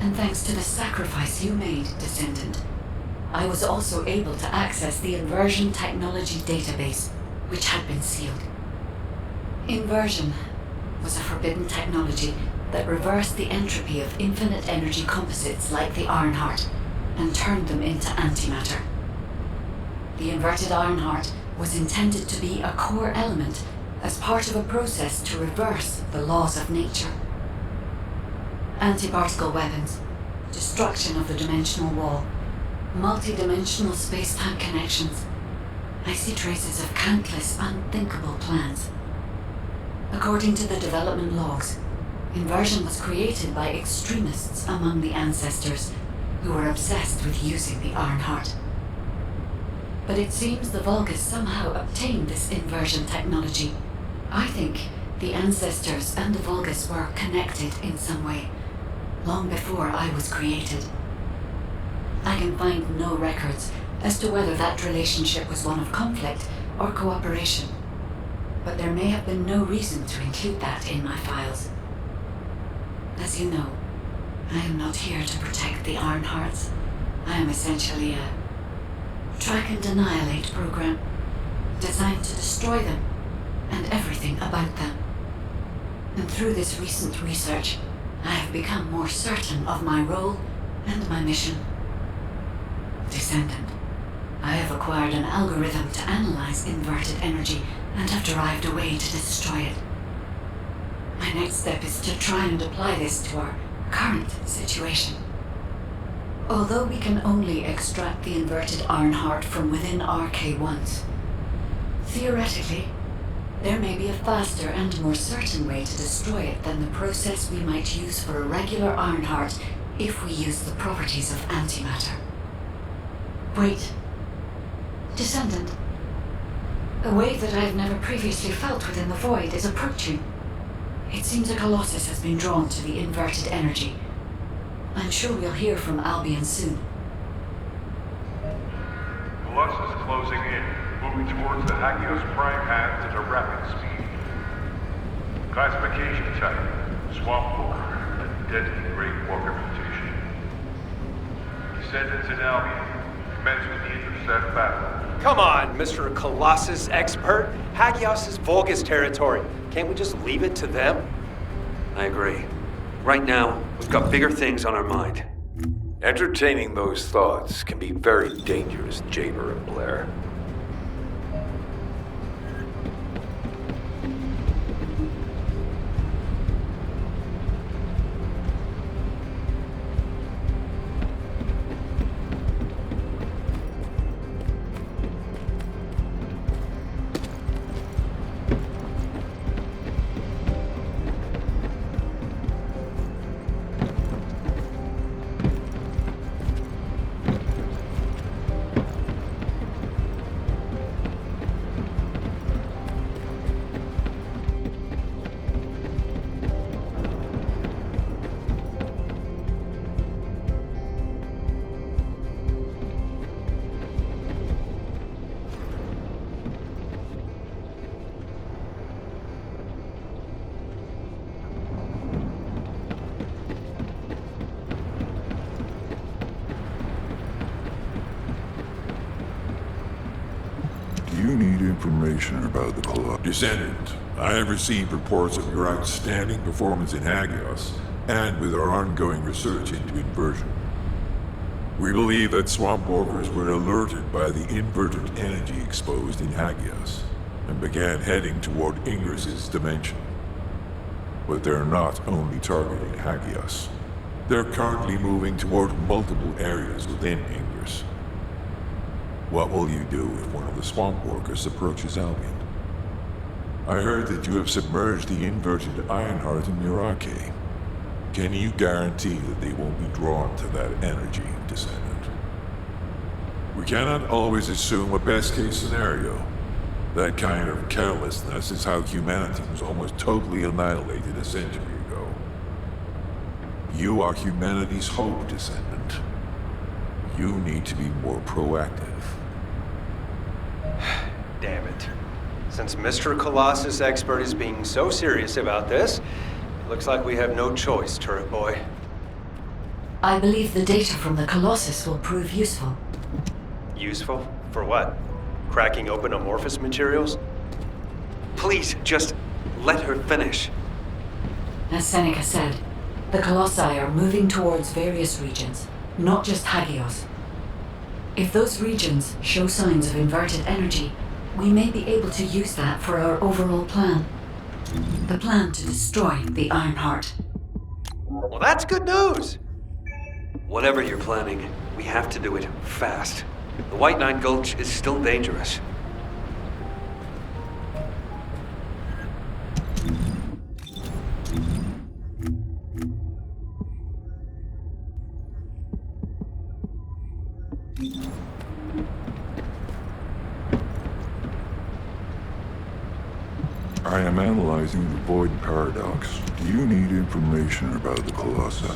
And thanks to the sacrifice you made, Descendant, I was also able to access the Inversion Technology database, which had been sealed. Inversion was a forbidden technology that reversed the entropy of infinite energy composites like the Ironheart and turned them into antimatter. The inverted Ironheart was intended to be a core element as part of a process to reverse the laws of nature. Anti-particle weapons, destruction of the dimensional wall, multi-dimensional space-time connections. I see traces of countless unthinkable plans. According to the development logs, Inversion was created by extremists among the ancestors who were obsessed with using the Ironheart. But it seems the Vulgus somehow obtained this inversion technology. I think the ancestors and the Vulgus were connected in some way, long before I was created. I can find no records as to whether that relationship was one of conflict or cooperation, but there may have been no reason to include that in my files. As you know, I am not here to protect the Ironhearts. I am essentially a track and annihilate program designed to destroy them and everything about them. And through this recent research, I have become more certain of my role and my mission. Descendant, I have acquired an algorithm to analyze inverted energy and have derived a way to destroy it. My next step is to try and apply this to our current situation. Although we can only extract the inverted Ironheart from within RK once, theoretically, there may be a faster and more certain way to destroy it than the process we might use for a regular Ironheart if we use the properties of antimatter. Wait. Descendant. A wave that I have never previously felt within the void is approaching. It seems a Colossus has been drawn to the inverted energy. I'm sure we'll hear from Albion soon. Colossus closing in, moving towards the Hagios Prime hands at a rapid speed. Classification type, Swamp Walker, a deadly great walker mutation. Descendants in Albion, commence with the intercept battle. Come on, Mr. Colossus expert. Hagios is Vulgus territory. Can't we just leave it to them? I agree. Right now, we've got bigger things on our mind. Entertaining those thoughts can be very dangerous, Jaber and Blair. You need information about the Colossus. Descendant, I have received reports of your outstanding performance in Hagios, and with our ongoing research into inversion. We believe that swamp walkers were alerted by the inverted energy exposed in Hagios, and began heading toward Ingris's dimension. But they're not only targeting Hagios. They're currently moving toward multiple areas within Ingris. What will you do if one of the swamp walkers approaches Albion? I heard that you have submerged the inverted Ironheart in your arcade. Can you guarantee that they won't be drawn to that energy, Descendant? We cannot always assume a best-case scenario. That kind of carelessness is how humanity was almost totally annihilated a century ago. You are humanity's hope, Descendant. You need to be more proactive. Damn it. Since Mr. Colossus expert is being so serious about this, it looks like we have no choice, Turret Boy. I believe the data from the Colossus will prove useful. Useful? For what? Cracking open amorphous materials? Please, just let her finish. As Seneca said, the Colossi are moving towards various regions, not just Hagios. If those regions show signs of inverted energy, we may be able to use that for our overall plan. The plan to destroy the Iron Heart. Well, that's good news! Whatever you're planning, we have to do it fast. The White Nine Gulch is still dangerous. I am analyzing the Void Paradox. Do you need information about the Colossi?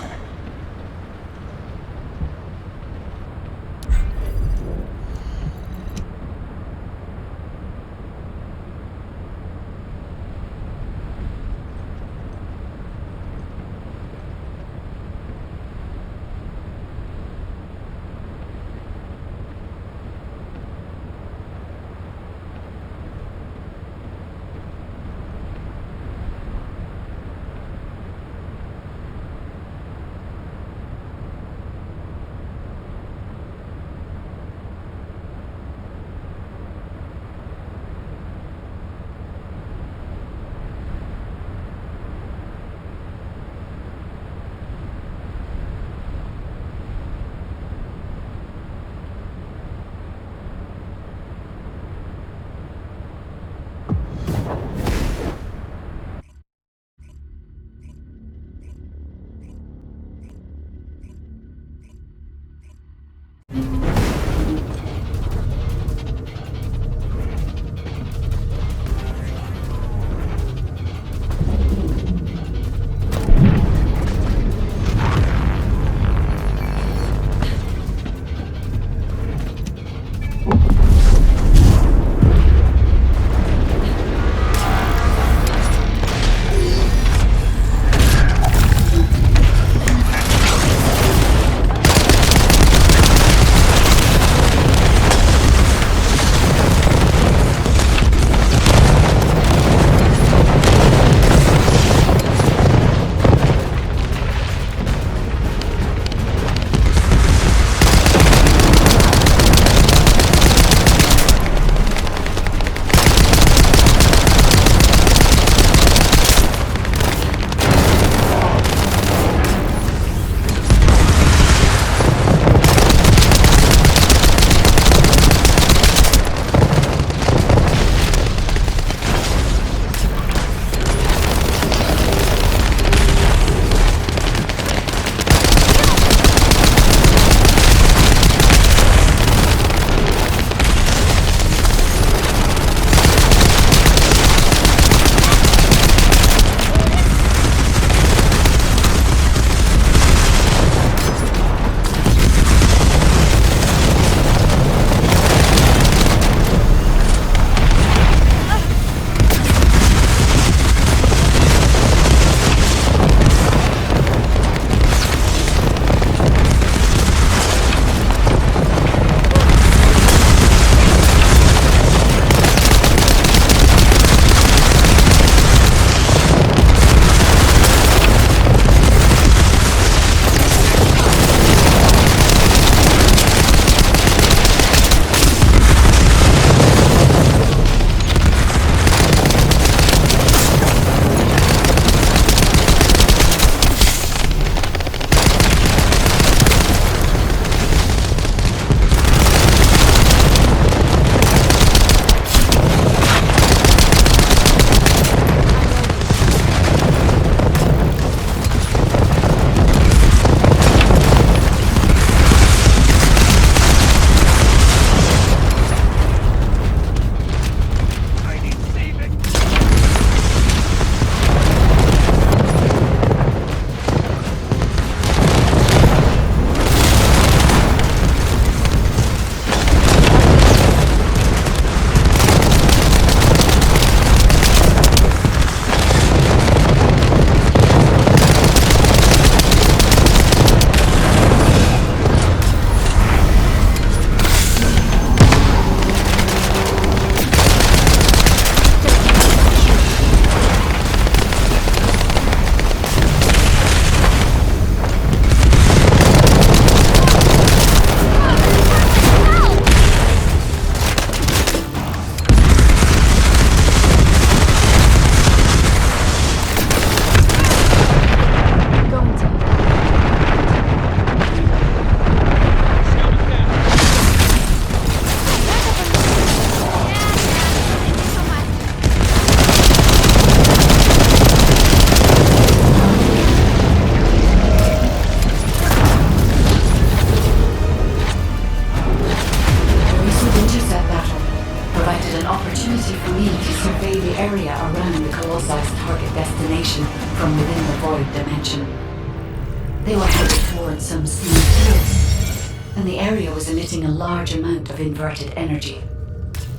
They were headed towards some smooth hills, and the area was emitting a large amount of inverted energy.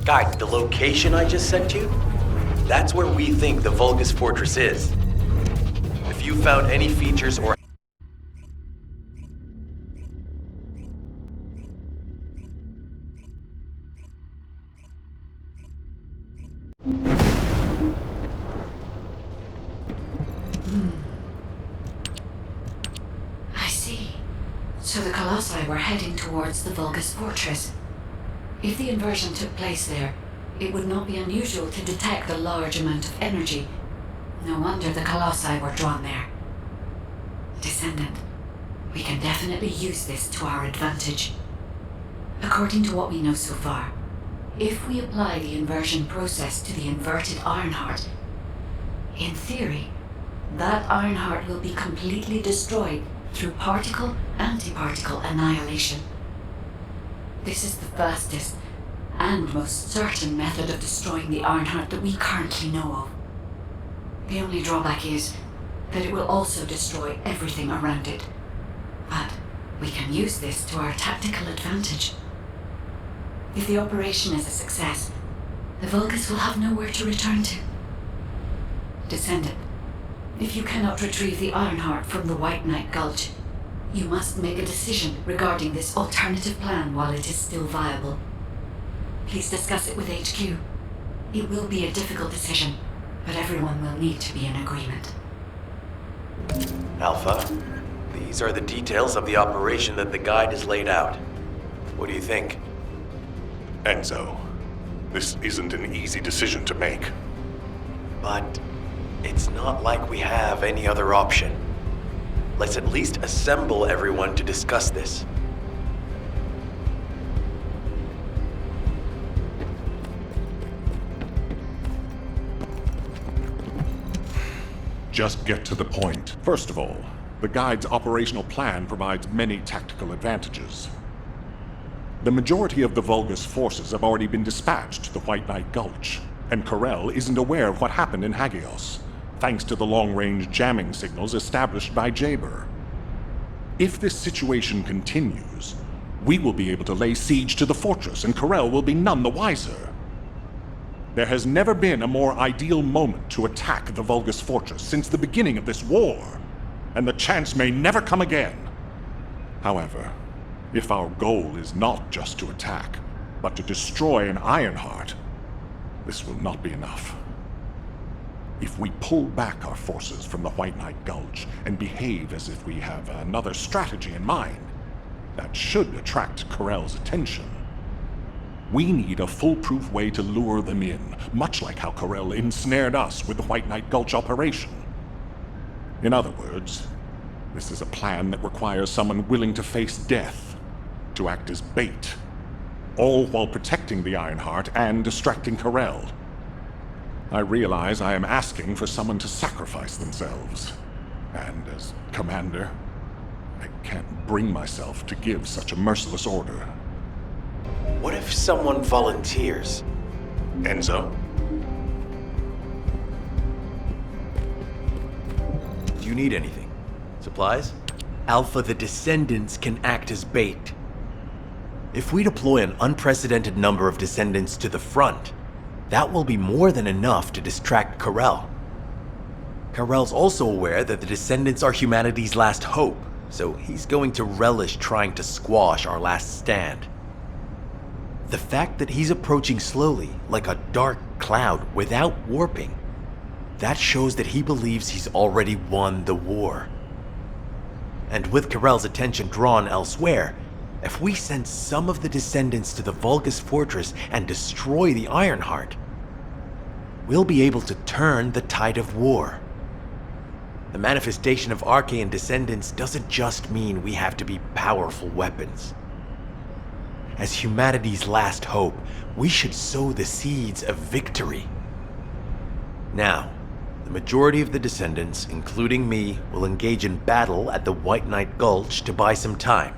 Guide, the location I just sent you? That's where we think the Vulgus Fortress is. If you found any features or I see. So the Colossi were heading towards the Vulgus Fortress. If the inversion took place there, it would not be unusual to detect a large amount of energy. No wonder the Colossi were drawn there. Descendant, we can definitely use this to our advantage. According to what we know so far, if we apply the inversion process to the inverted Ironheart, in theory, that Ironheart will be completely destroyed through particle-antiparticle annihilation. This is the fastest and most certain method of destroying the Ironheart that we currently know of. The only drawback is that it will also destroy everything around it. But we can use this to our tactical advantage. If the operation is a success, the Vulgus will have nowhere to return to. Descendant, if you cannot retrieve the Ironheart from the White Knight Gulch, you must make a decision regarding this alternative plan while it is still viable. Please discuss it with HQ. It will be a difficult decision, but everyone will need to be in agreement. Alpha, these are the details of the operation that the guide has laid out. What do you think? Enzo, this isn't an easy decision to make. But it's not like we have any other option. Let's at least assemble everyone to discuss this. Just get to the point. First of all, the guide's operational plan provides many tactical advantages. The majority of the Vulgus forces have already been dispatched to the White Knight Gulch, and Corel isn't aware of what happened in Hagios, thanks to the long-range jamming signals established by Jaber. If this situation continues, we will be able to lay siege to the fortress, and Corel will be none the wiser. There has never been a more ideal moment to attack the Vulgus Fortress since the beginning of this war, and the chance may never come again. However, if our goal is not just to attack, but to destroy an Ironheart, this will not be enough. If we pull back our forces from the White Knight Gulch and behave as if we have another strategy in mind, that should attract Corel's attention. We need a foolproof way to lure them in, much like how Corel ensnared us with the White Knight Gulch operation. In other words, this is a plan that requires someone willing to face death, to act as bait, all while protecting the Ironheart and distracting Corel. I realize I am asking for someone to sacrifice themselves, and as commander, I can't bring myself to give such a merciless order. What if someone volunteers? Enzo? Do you need anything? Supplies? Alpha, the Descendants can act as bait. If we deploy an unprecedented number of Descendants to the front, that will be more than enough to distract Corel. Corel's also aware that the Descendants are humanity's last hope, so he's going to relish trying to squash our last stand. The fact that he's approaching slowly, like a dark cloud without warping, that shows that he believes he's already won the war. And with Corel's attention drawn elsewhere, if we send some of the Descendants to the Vulgus Fortress and destroy the Ironheart, we'll be able to turn the tide of war. The manifestation of Archaean Descendants doesn't just mean we have to be powerful weapons. As humanity's last hope, we should sow the seeds of victory. Now, the majority of the Descendants, including me, will engage in battle at the White Knight Gulch to buy some time,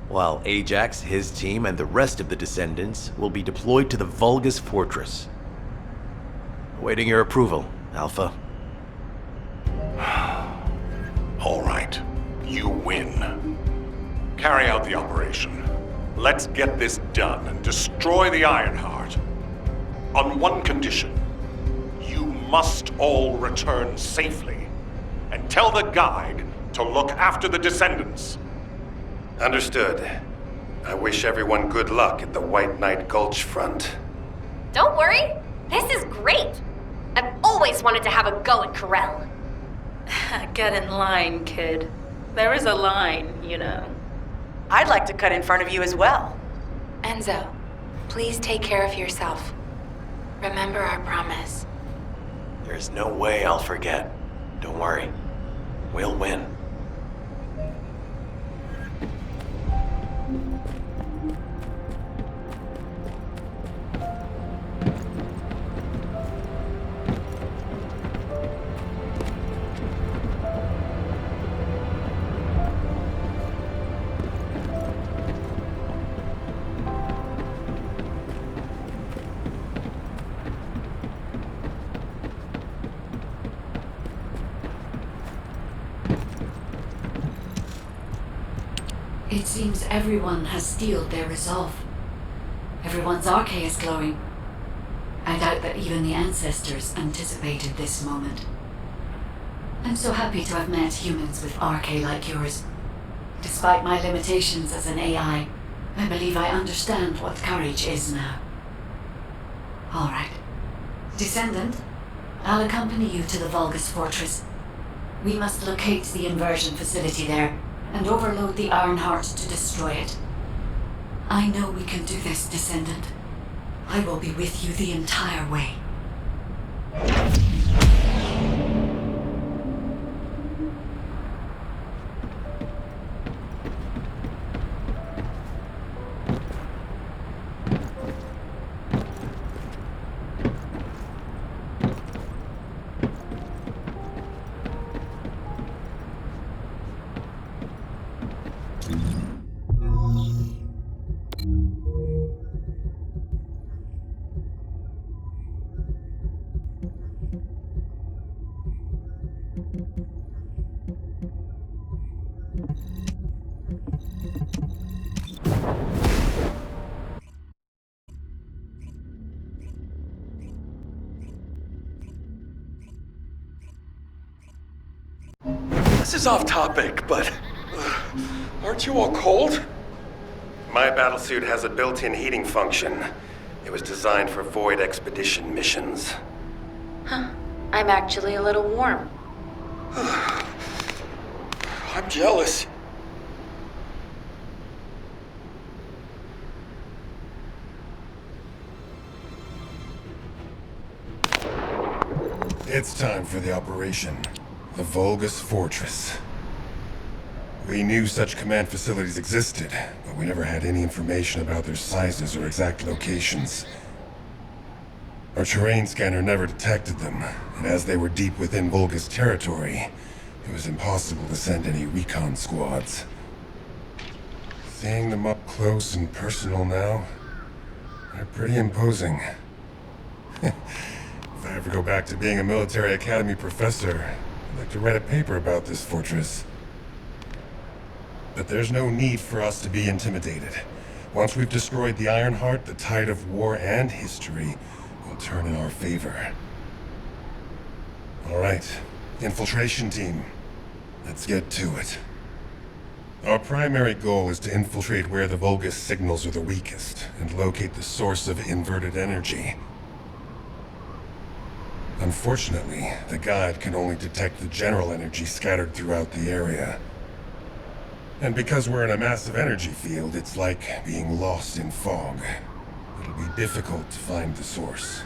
while Ajax, his team, and the rest of the Descendants will be deployed to the Vulgus Fortress. Awaiting your approval, Alpha. All right. you win. Carry out the operation. Let's get this done and destroy the Ironheart. On one condition. You must all return safely. And tell the guide to look after the Descendants. Understood. I wish everyone good luck at the White Knight Gulch front. Don't worry. This is great. I've always wanted to have a go at Corel. Get in line, kid. There is a line, you know. I'd like to cut in front of you as well. Enzo, please take care of yourself. Remember our promise. There's no way I'll forget. Don't worry. We'll win. It seems everyone has steeled their resolve. Everyone's arche is glowing. I doubt that even the ancestors anticipated this moment. I'm so happy to have met humans with arche like yours. Despite my limitations as an AI, I believe I understand what courage is now. All right. Descendant, I'll accompany you to the Vulgus Fortress. We must locate the inversion facility there and overload the Ironheart to destroy it. I know we can do this, Descendant. I will be with you the entire way. This is off topic, but aren't you all cold? My battlesuit has a built-in heating function. It was designed for void expedition missions. Huh. I'm actually a little warm. I'm jealous. It's time for the operation. The Vulgus Fortress. We knew such command facilities existed, but we never had any information about their sizes or exact locations. Our terrain scanner never detected them, and as they were deep within Vulgus territory, it was impossible to send any recon squads. Seeing them up close and personal now, they're pretty imposing. If I ever go back to being a military academy professor, I'd like to write a paper about this fortress. But there's no need for us to be intimidated. Once we've destroyed the Ironheart, the tide of war and history will turn in our favor. All right, infiltration team. Let's get to it. Our primary goal is to infiltrate where the Vulgus signals are the weakest and locate the source of inverted energy. Unfortunately, the guide can only detect the general energy scattered throughout the area. And because we're in a massive energy field, it's like being lost in fog. It'll be difficult to find the source.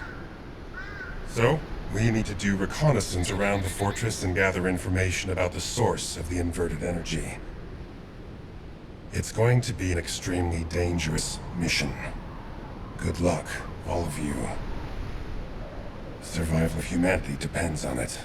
So, we need to do reconnaissance around the fortress and gather information about the source of the inverted energy. It's going to be an extremely dangerous mission. Good luck, all of you. Survival of humanity depends on it.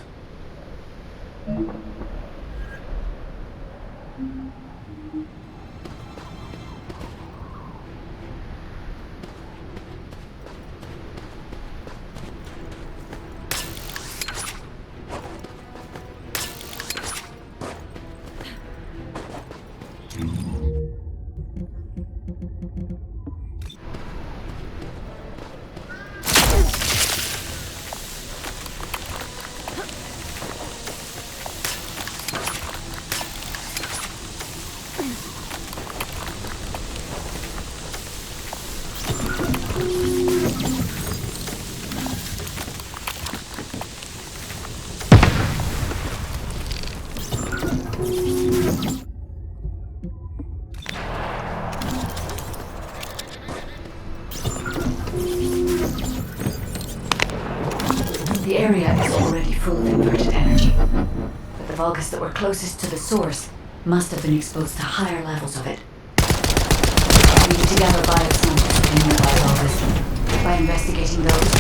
Vulgus that were closest to the source must have been exposed to higher levels of it. We need to gather biosamples of the nearby Vulgus. By investigating those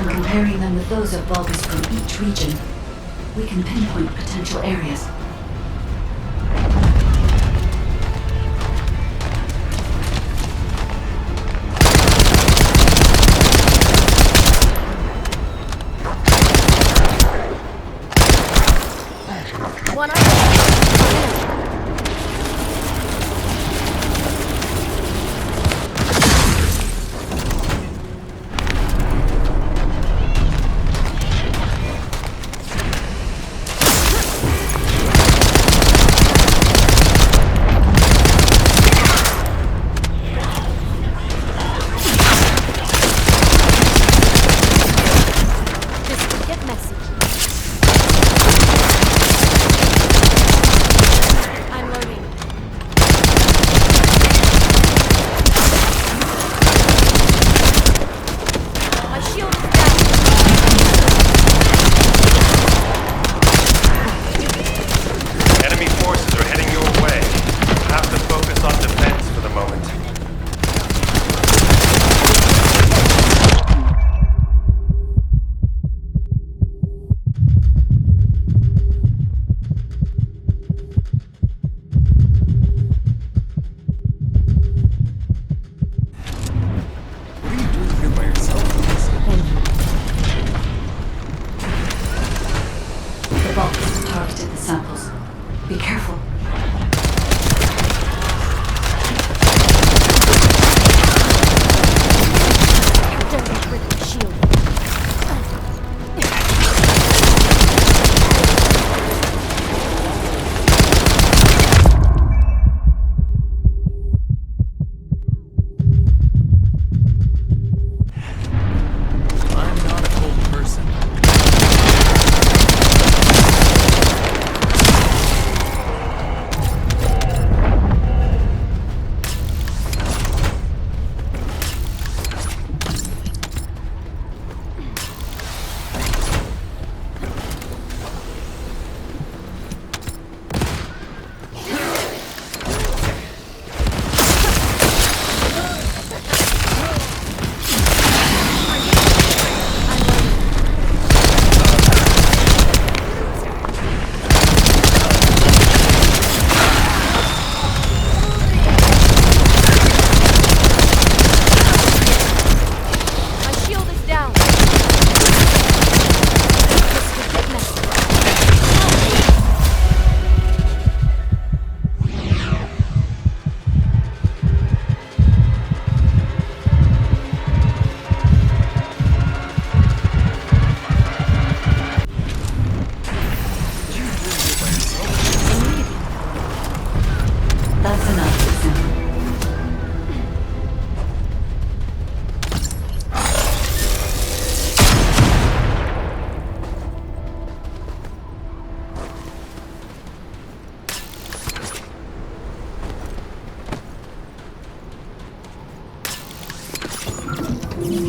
and comparing them with those of Vulgus from each region, we can pinpoint potential areas.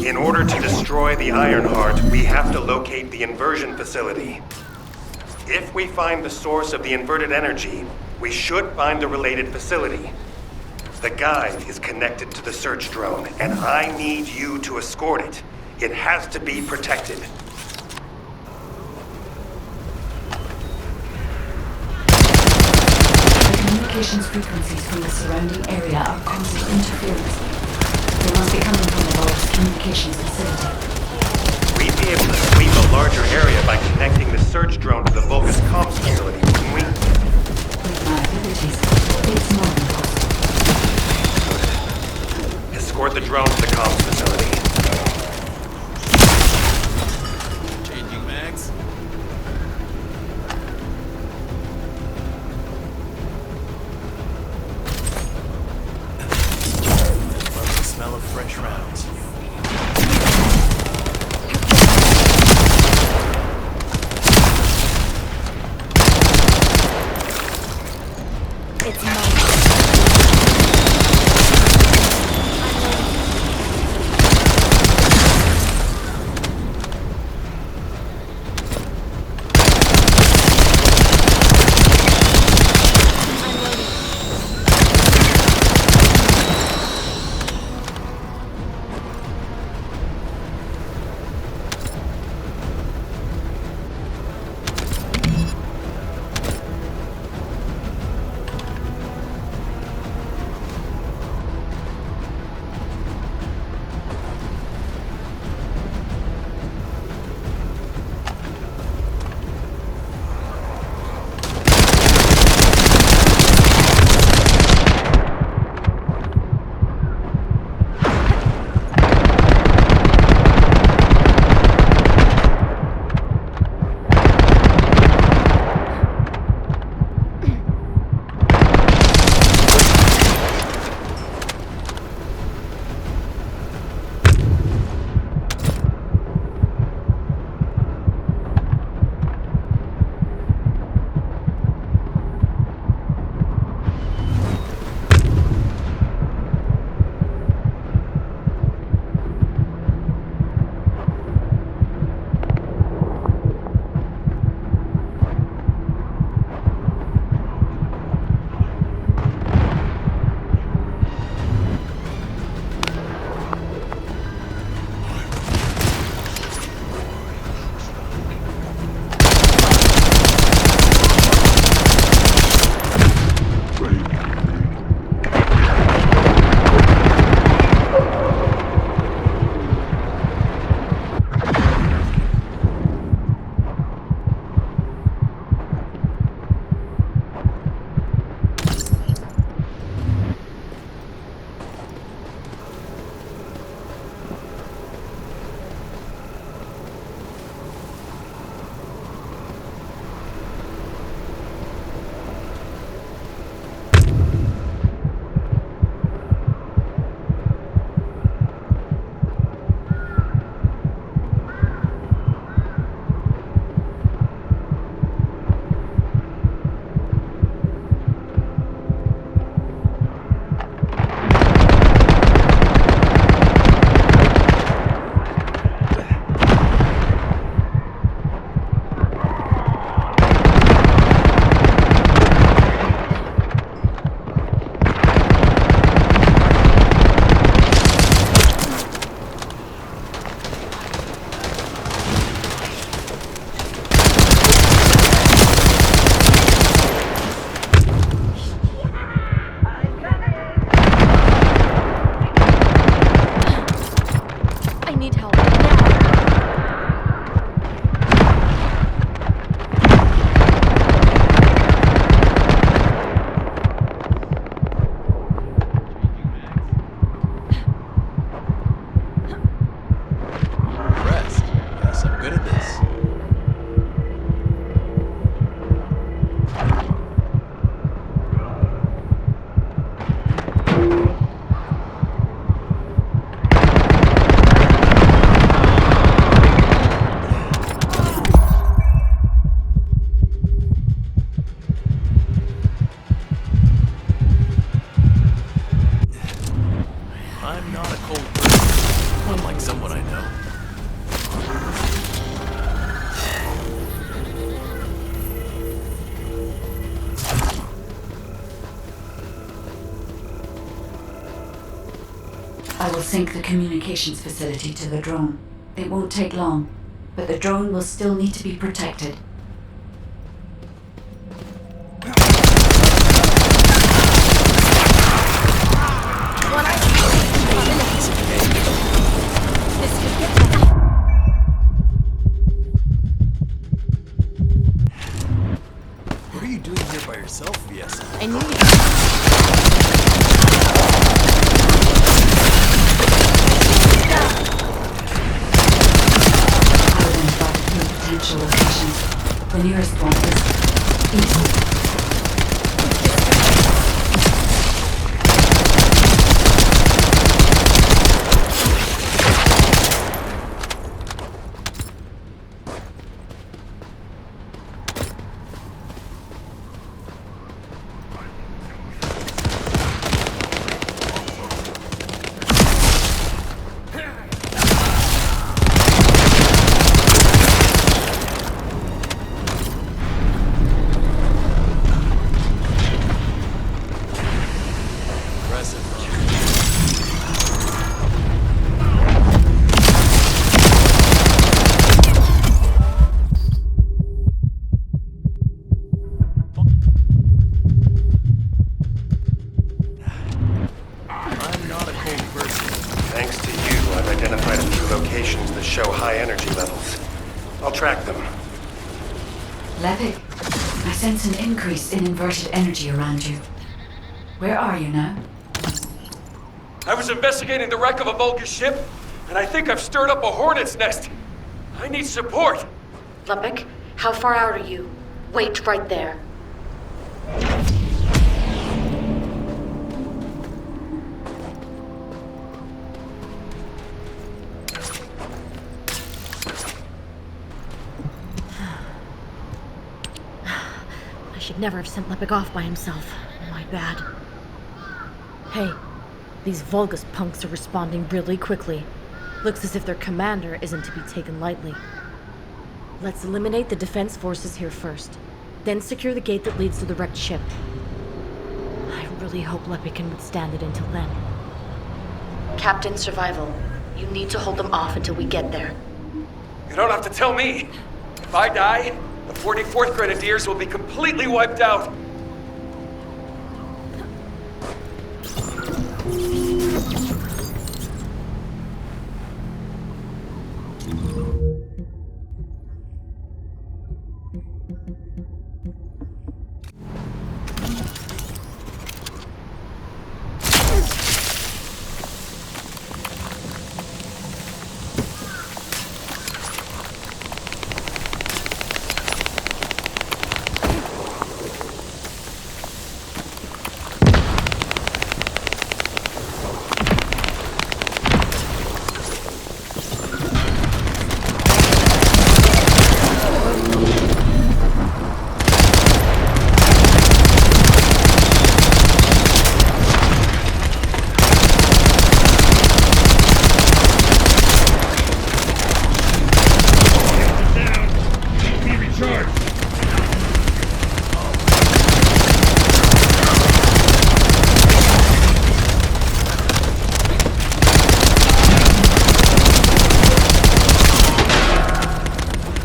In order to destroy the Ironheart, we have to locate the inversion facility. If we find the source of the inverted energy, we should find the related facility. The guide is connected to the search drone, and I need you to escort it. It has to be protected. The communications frequencies from the surrounding area are causing interference. They must be coming from the Vulgus communications facility. We'd be able to sweep a larger area by connecting the search drone to the Vulgus comms facility, wouldn't we? With my abilities, it's more than possible. Escort the drone to the comms facility. Changing mags. Love the smell of fresh rounds. It's mine. I will sync the communications facility to the drone. It won't take long, but the drone will still need to be protected. What are you doing here by yourself, VS? I knew you. I will identify the three potential locations. The nearest one is east. Thanks to you, I've identified a few locations that show high energy levels. I'll track them. Levick, I sense an increase in inverted energy around you. Where are you now? I was investigating the wreck of a Vulcan ship, and I think I've stirred up a hornet's nest. I need support. Lepic, how far out are you? Wait right there. I should never have sent Lepic off by himself. My bad. Hey, these Vulgus punks are responding really quickly. Looks as if their commander isn't to be taken lightly. Let's eliminate the defense forces here first, then secure the gate that leads to the wrecked ship. I really hope Lepic can withstand it until then. Captain Survival, you need to hold them off until we get there. You don't have to tell me. If I die, the 44th Grenadiers will be completely wiped out.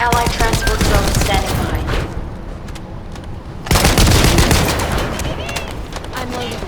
Allied transport drone standing by. I'm loading.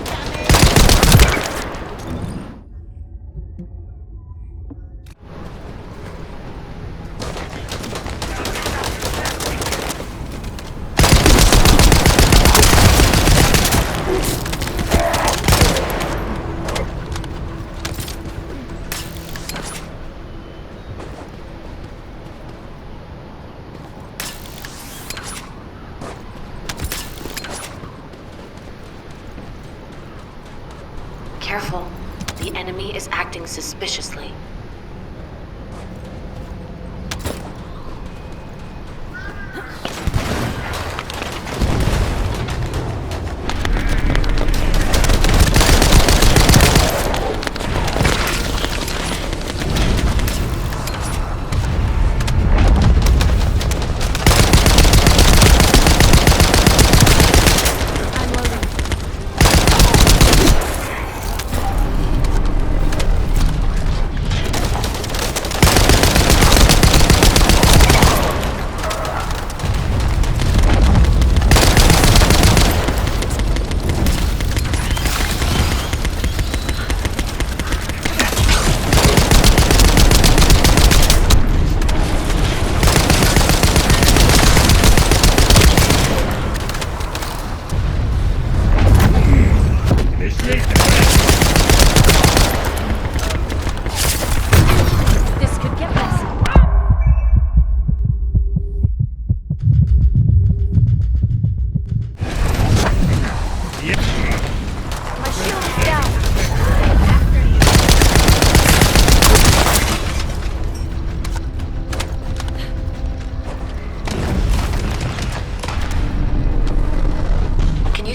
Careful. The enemy is acting suspiciously.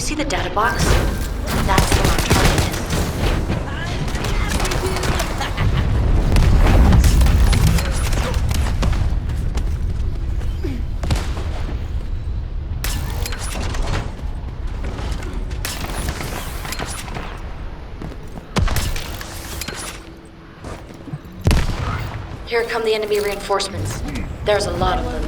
you see the data box? That's where our target is. Here come the enemy reinforcements. There's a lot of them.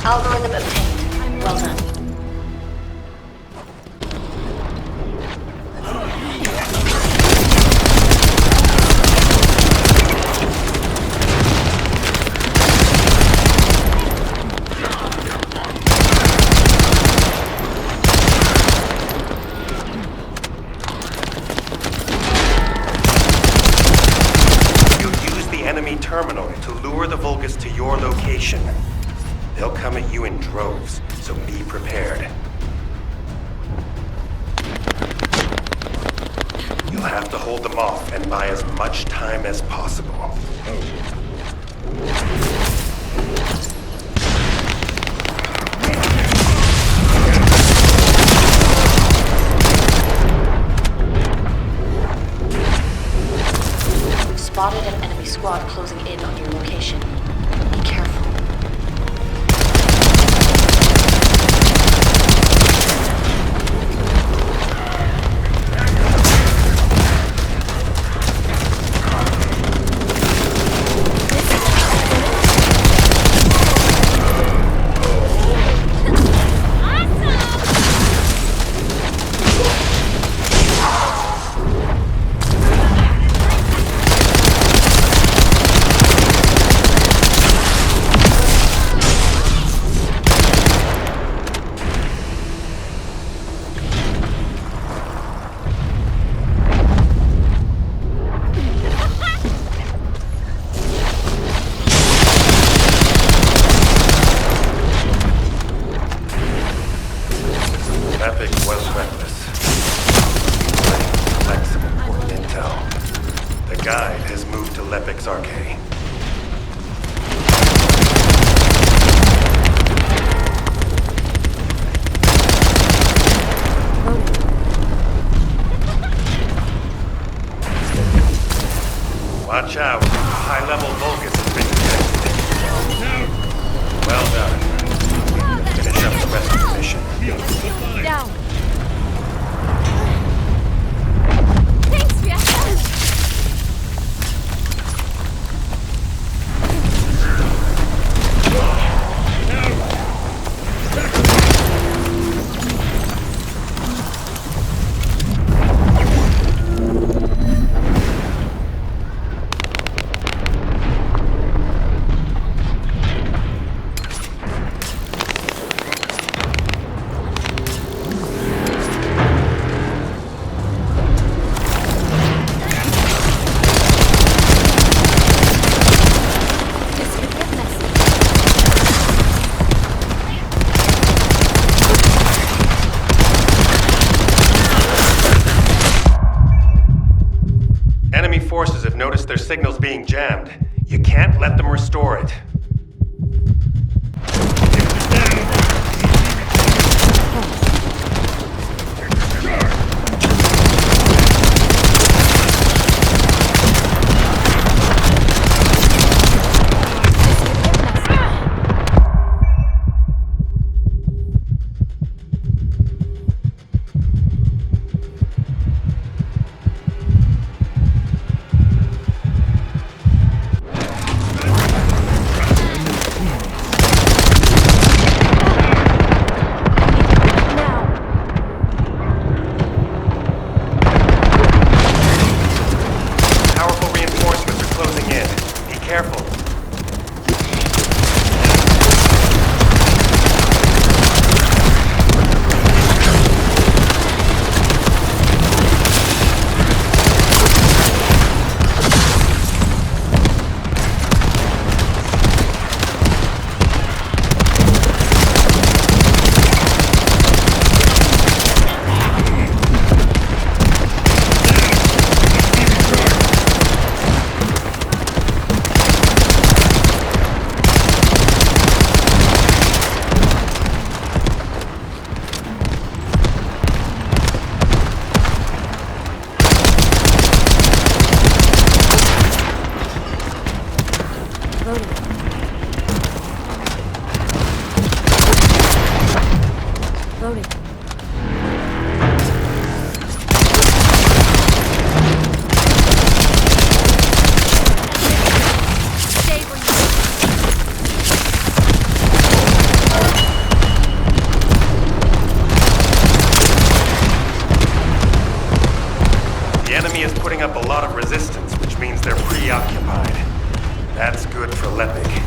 Algorithm obtained. Well done. You use the enemy terminal to lure the Vulgus to your location. They'll come at you in droves, so be prepared. You'll have to hold them off and buy as much time as possible. We've spotted an enemy squad closing in on your location. Be careful. Epic was reckless. Like some important intel. The guide has moved to Lepix Arcade. Watch out. High-level Vulgus has been detected. Well done. Finish up the rest of the mission. Down. Thanks for your help. have noticed their signals being jammed. You can't let them restore it. The enemy is putting up a lot of resistance, which means they're preoccupied. That's good for Lepik.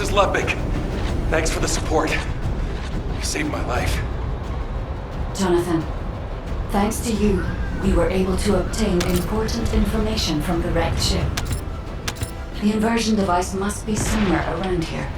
Mrs. Lepik. Thanks for the support. You saved my life. Jonathan, thanks to you, we were able to obtain important information from the wrecked ship. The inversion device must be somewhere around here.